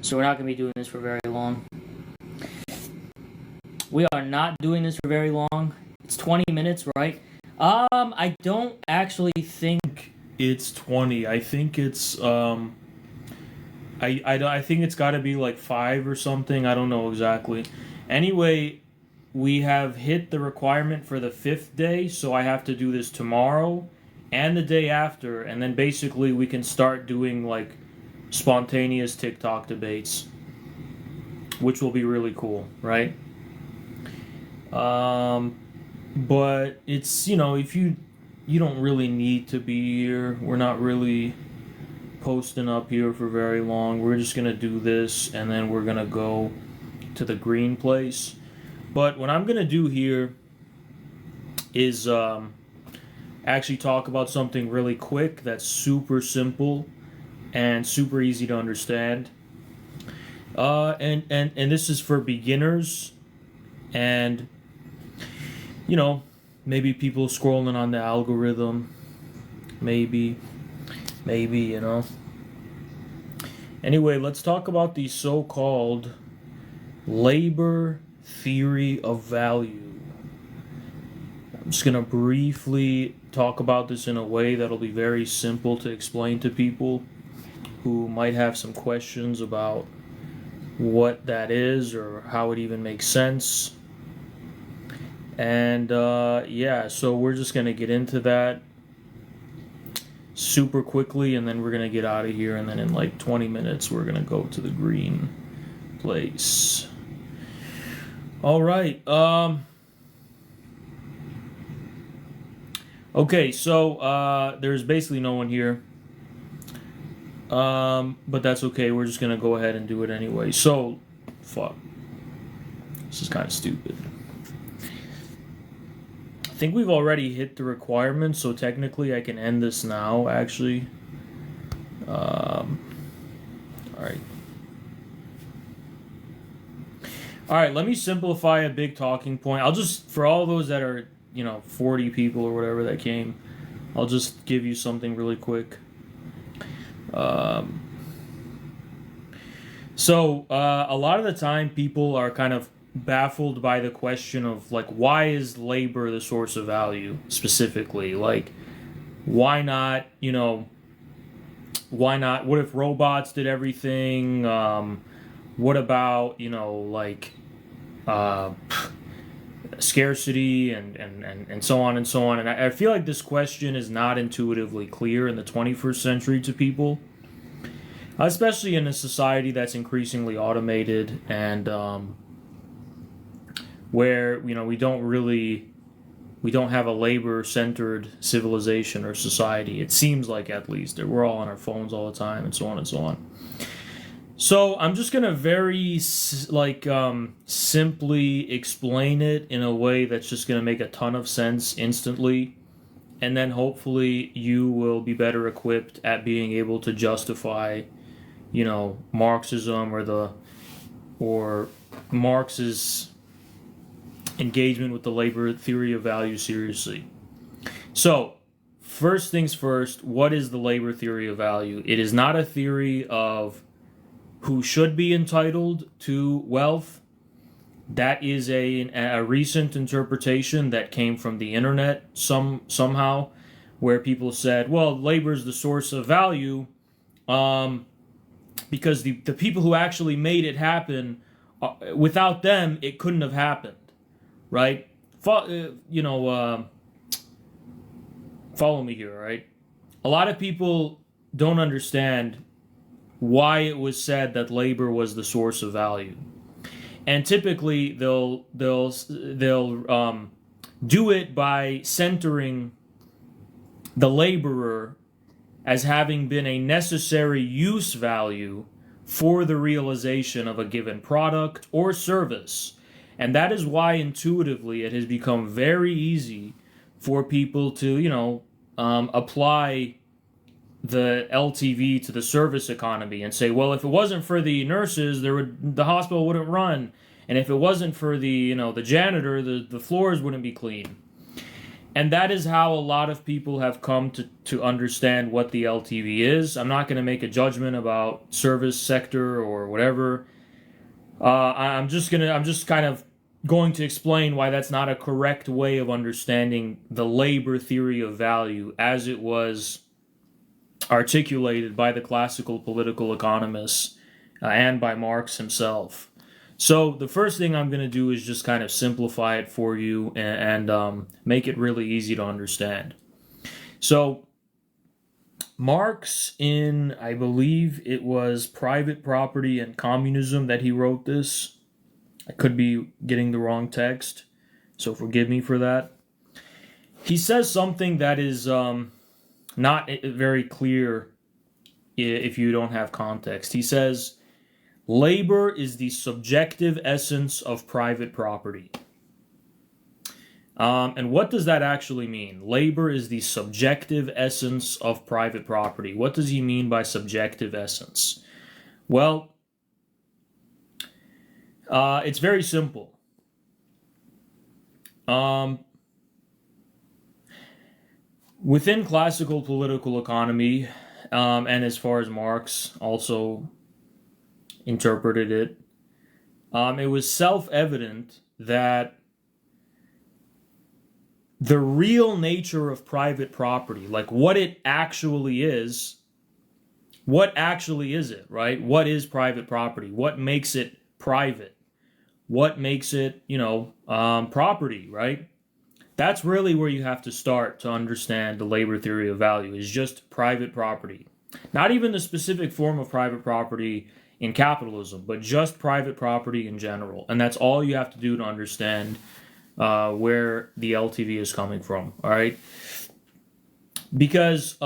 So we're not going to be doing this for very long. We are not doing this for very long. It's 20 minutes, right? I don't actually think It's 20. I think it's I think it's got to be like 5 or something. I don't know exactly. Anyway, we have hit the requirement for the 5th day, so I have to do this tomorrow and the day after, and then basically we can start doing like spontaneous TikTok debates, which will be really cool, right? But it's, if you don't really need to be here. We're not really posting up here for very long. We're just gonna do this and then we're gonna go to the green place. But what I'm gonna do here is actually talk about something really quick that's super simple and super easy to understand. And this is for beginners and maybe people scrolling on the algorithm. Maybe. Anyway, let's talk about the so-called labor theory of value. I'm just going to briefly talk about this in a way that'll be very simple to explain to people who might have some questions about what that is or how it even makes sense. And so we're just going to get into that super quickly, and then we're going to get out of here, and then in like 20 minutes we're going to go to the green place. All right. Okay, so there's basically no one here. But that's okay. We're just going to go ahead and do it anyway. So, fuck. This is kind of stupid. I think we've already hit the requirements, so technically I can end this now, actually. Alright. Alright, let me simplify a big talking point. I'll just, for all those that are, 40 people or whatever that came, I'll just give you something really quick. So, a lot of the time people are kind of baffled by the question of like, why is labor the source of value specifically? Like, why not, what if robots did everything? What about, scarcity and so on and so on. And I feel like this question is not intuitively clear in the 21st century to people, especially in a society that's increasingly automated and where we don't have a labor-centered civilization or society. It seems like, at least, that we're all on our phones all the time and so on and so on. So I'm just gonna very simply explain it in a way that's just gonna make a ton of sense instantly, and then hopefully you will be better equipped at being able to justify, Marxism or Marx's engagement with the labor theory of value seriously. So, first things first, what is the labor theory of value? It is not a theory of who should be entitled to wealth. That is a recent interpretation that came from the internet somehow, where people said, well, labor is the source of value because the people who actually made it happen, without them, it couldn't have happened. Right? Follow me here, right? A lot of people don't understand why it was said that labor was the source of value, and typically they'll do it by centering the laborer as having been a necessary use value for the realization of a given product or service. And that is why intuitively it has become very easy for people to, apply the LTV to the service economy and say, well, if it wasn't for the nurses, the hospital wouldn't run, and if it wasn't for the janitor, the floors wouldn't be clean. And that is how a lot of people have come to understand what the LTV is. I'm not going to make a judgment about service sector or whatever. I'm just kind of going to explain why that's not a correct way of understanding the labor theory of value as it was articulated by the classical political economists and by Marx himself. So the first thing I'm going to do is just kind of simplify it for you and make it really easy to understand. So Marx, in, I believe it was Private Property and Communism that he wrote this. I could be getting the wrong text, so forgive me for that. He says something that is not very clear if you don't have context. He says, labor is the subjective essence of private property. And what does that actually mean? Labor is the subjective essence of private property. What does he mean by subjective essence? Well, it's very simple. Within classical political economy, and as far as Marx also interpreted it, it was self-evident that the real nature of private property, like what it actually is, what actually is it, right? What is private property? What makes it private? What makes it, property, right? That's really where you have to start to understand the labor theory of value, is just private property. Not even the specific form of private property in capitalism, but just private property in general. And that's all you have to do to understand where the LTV is coming from, all right? Because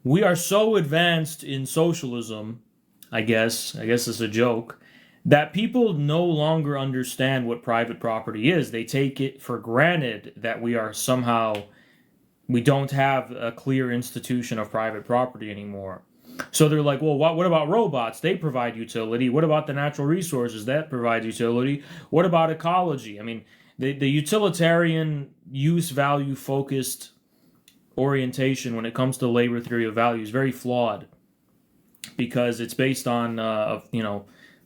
we are so advanced in socialism, I guess it's a joke, that people no longer understand what private property is. They take it for granted that we don't have a clear institution of private property anymore. So they're like, well, what about robots? They provide utility. What about the natural resources? That provide utility. What about ecology? I mean, the utilitarian, use value focused orientation when it comes to labor theory of value is very flawed, because it's based on,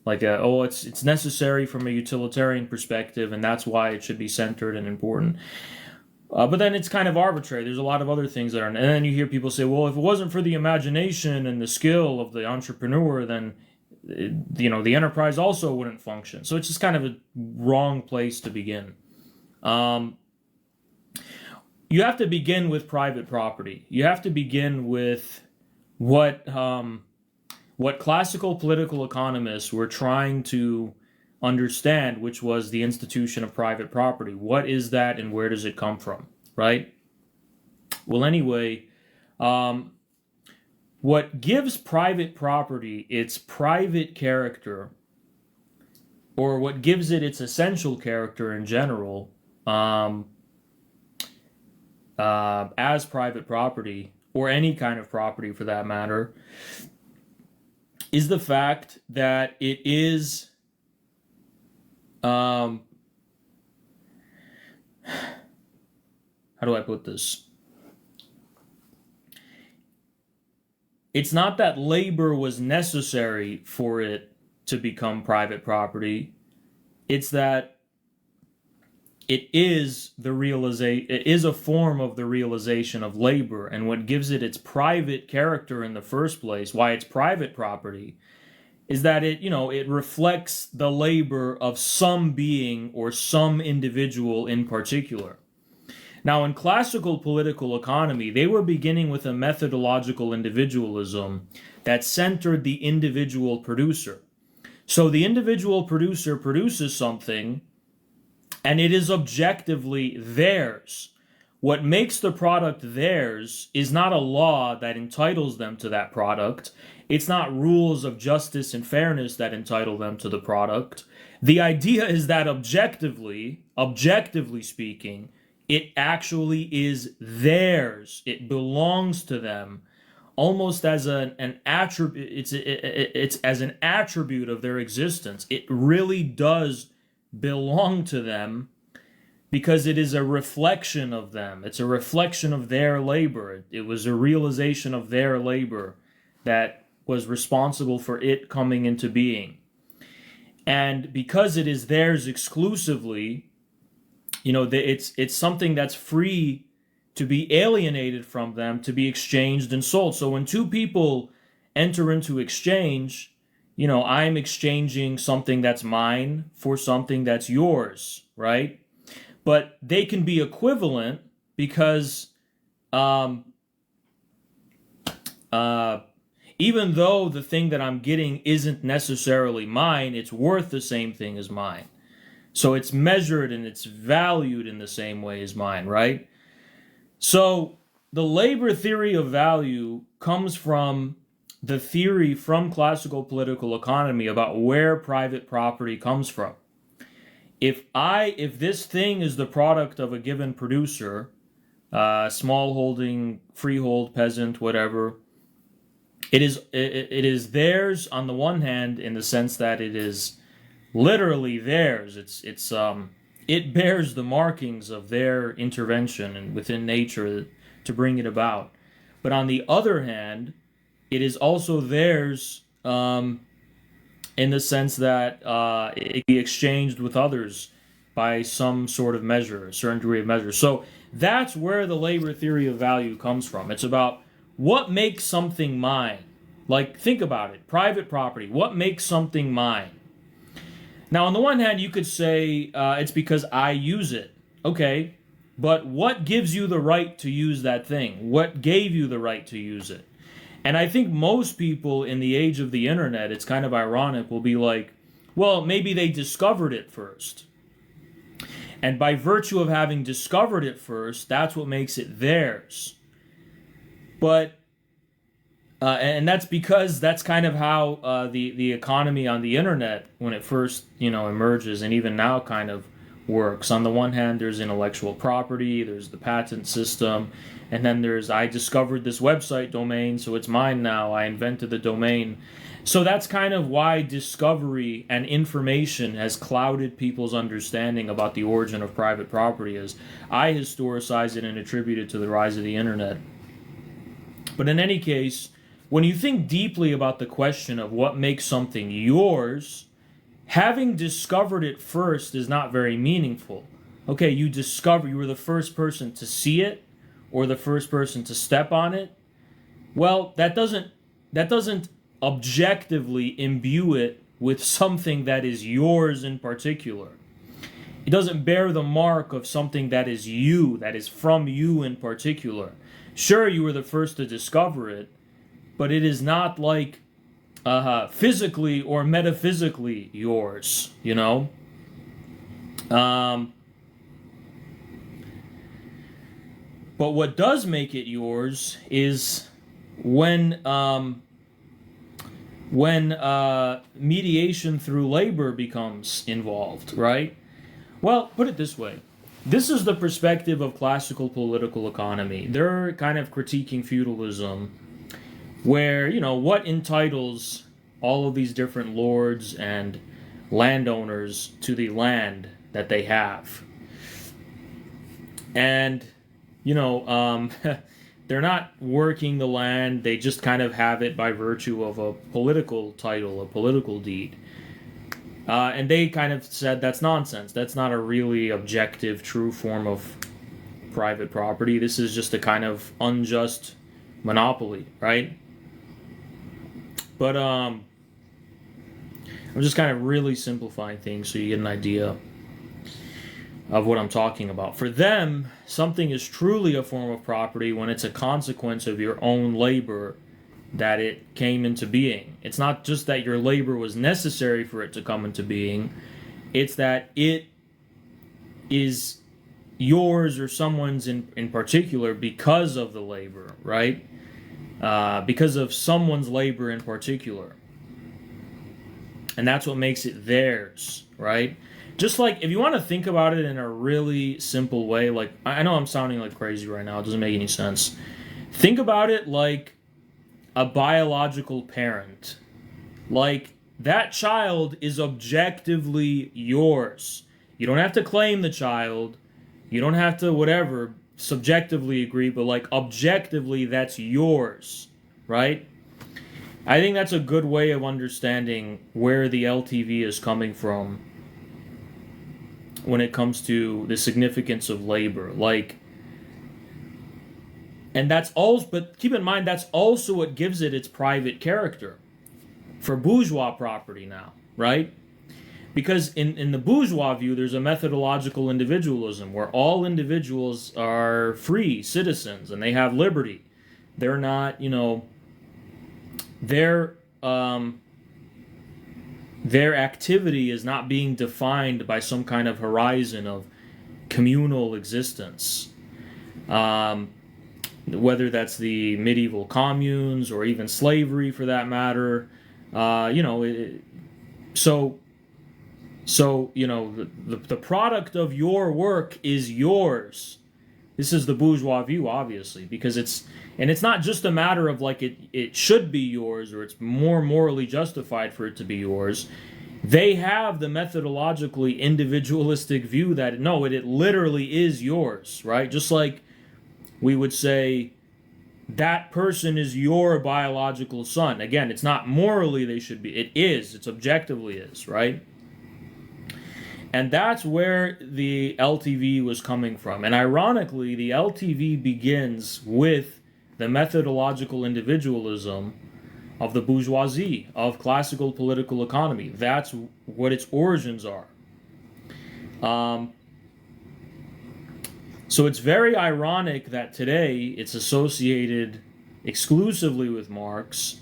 it's necessary from a utilitarian perspective, and that's why it should be centered and important. But then it's kind of arbitrary. There's a lot of other things that are... And then you hear people say, well, if it wasn't for the imagination and the skill of the entrepreneur, then, the enterprise also wouldn't function. So it's just kind of a wrong place to begin. You have to begin with private property. You have to begin with what classical political economists were trying to understand, which was the institution of private property. What is that and where does it come from, right? Well, anyway, what gives private property its private character, or what gives it its essential character in general, as private property, or any kind of property for that matter, is the fact that it is how do I put this? It's not that labor was necessary for it to become private property. It's that it is a form of the realization of labor, and what gives it its private character in the first place, why it's private property, is that it reflects the labor of some being or some individual in particular. Now, in classical political economy, they were beginning with a methodological individualism that centered the individual producer. So the individual producer produces something, and it is objectively theirs. What makes the product theirs is not a law that entitles them to that product. It's not rules of justice and fairness that entitle them to the product. The idea is that objectively speaking, it actually is theirs. It belongs to them, almost as an attribute. It's as an attribute of their existence. It really does belong to them, because it is a reflection of them. It's a reflection of their labor. It was a realization of their labor that was responsible for it coming into being. And because it is theirs exclusively, it's something that's free to be alienated from them, to be exchanged and sold. So when two people enter into exchange, I'm exchanging something that's mine for something that's yours, right? But they can be equivalent because even though the thing that I'm getting isn't necessarily mine, it's worth the same thing as mine. So it's measured and it's valued in the same way as mine, right? So the labor theory of value comes from the theory from classical political economy about where private property comes from. If this thing is the product of a given producer, small holding, freehold, peasant, whatever, it is theirs on the one hand in the sense that it is literally theirs. It bears the markings of their intervention and within nature to bring it about. But on the other hand, it is also theirs in the sense that it can be exchanged with others by some sort of measure, a certain degree of measure. So that's where the labor theory of value comes from. It's about what makes something mine. Like, think about it. Private property. What makes something mine? Now, on the one hand, you could say it's because I use it. Okay, but what gives you the right to use that thing? What gave you the right to use it? And I think most people in the age of the internet, it's kind of ironic, will be like, well, maybe they discovered it first. And by virtue of having discovered it first, that's what makes it theirs. But, and that's because that's kind of how the economy on the internet, when it first, emerges, and even now kind of works. On the one hand, there's intellectual property, there's the patent system, and then there's, I discovered this website domain, so it's mine now, I invented the domain. So that's kind of why discovery and information has clouded people's understanding about the origin of private property, as I historicize it and attribute it to the rise of the internet. But in any case, when you think deeply about the question of what makes something yours, having discovered it first is not very meaningful. Okay, you were the first person to see it, or the first person to step on it. Well, that doesn't objectively imbue it with something that is yours in particular. It doesn't bear the mark of something that is you, that is from you in particular. Sure, you were the first to discover it, but it is not like physically or metaphysically yours, But what does make it yours is when mediation through labor becomes involved, right? Well, put it this way. This is the perspective of classical political economy. They're kind of critiquing feudalism, where, what entitles all of these different lords and landowners to the land that they have. And, they're not working the land, they just kind of have it by virtue of a political title, a political deed. And they kind of said that's nonsense. That's not a really objective, true form of private property. This is just a kind of unjust monopoly, right? But I'm just kind of really simplifying things so you get an idea of what I'm talking about. For them, something is truly a form of property when it's a consequence of your own labor that it came into being. It's not just that your labor was necessary for it to come into being, it's that it is yours or someone's in particular because of the labor, right? Because of someone's labor in particular. And that's what makes it theirs, right? Just like, if you want to think about it in a really simple way, like, I know I'm sounding like crazy right now, it doesn't make any sense. Think about it like a biological parent. Like, that child is objectively yours. You don't have to claim the child. You don't have to, whatever, subjectively agree, but like objectively, that's yours, right? I think that's a good way of understanding where the LTV is coming from when it comes to the significance of labor. Like, and that's also, but keep in mind, that's also what gives it its private character for bourgeois property now, right? Because in the bourgeois view, there's a methodological individualism where all individuals are free citizens and they have liberty. They're not, their activity is not being defined by some kind of horizon of communal existence. Whether that's the medieval communes or even slavery for that matter. The product of your work is yours. This is the bourgeois view, obviously, because it's not just a matter of like it should be yours or it's more morally justified for it to be yours. They have the methodologically individualistic view that no, it literally is yours, right? Just like we would say that person is your biological son. Again, it's not morally they should be. It is. It's objectively is, right? And that's where the LTV was coming from. And ironically, the LTV begins with the methodological individualism of the bourgeoisie, of classical political economy. That's what its origins are. So it's very ironic that today it's associated exclusively with Marx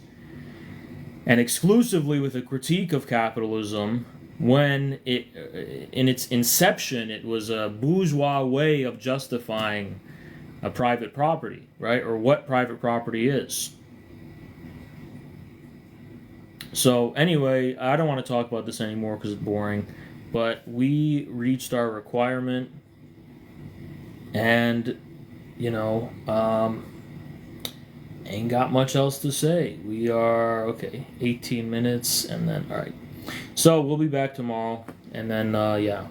and exclusively with a critique of capitalism, when in its inception it was a bourgeois way of justifying a private property, right? Or what private property is. So anyway, I don't want to talk about this anymore because it's boring, but we reached our requirement, and ain't got much else to say. We are 18 minutes, and then all right. So we'll be back tomorrow, and then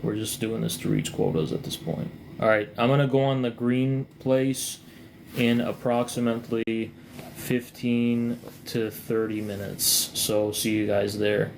we're just doing this to reach quotas at this point. All right, I'm gonna go on the green place in approximately 15 to 30 minutes. So see you guys there.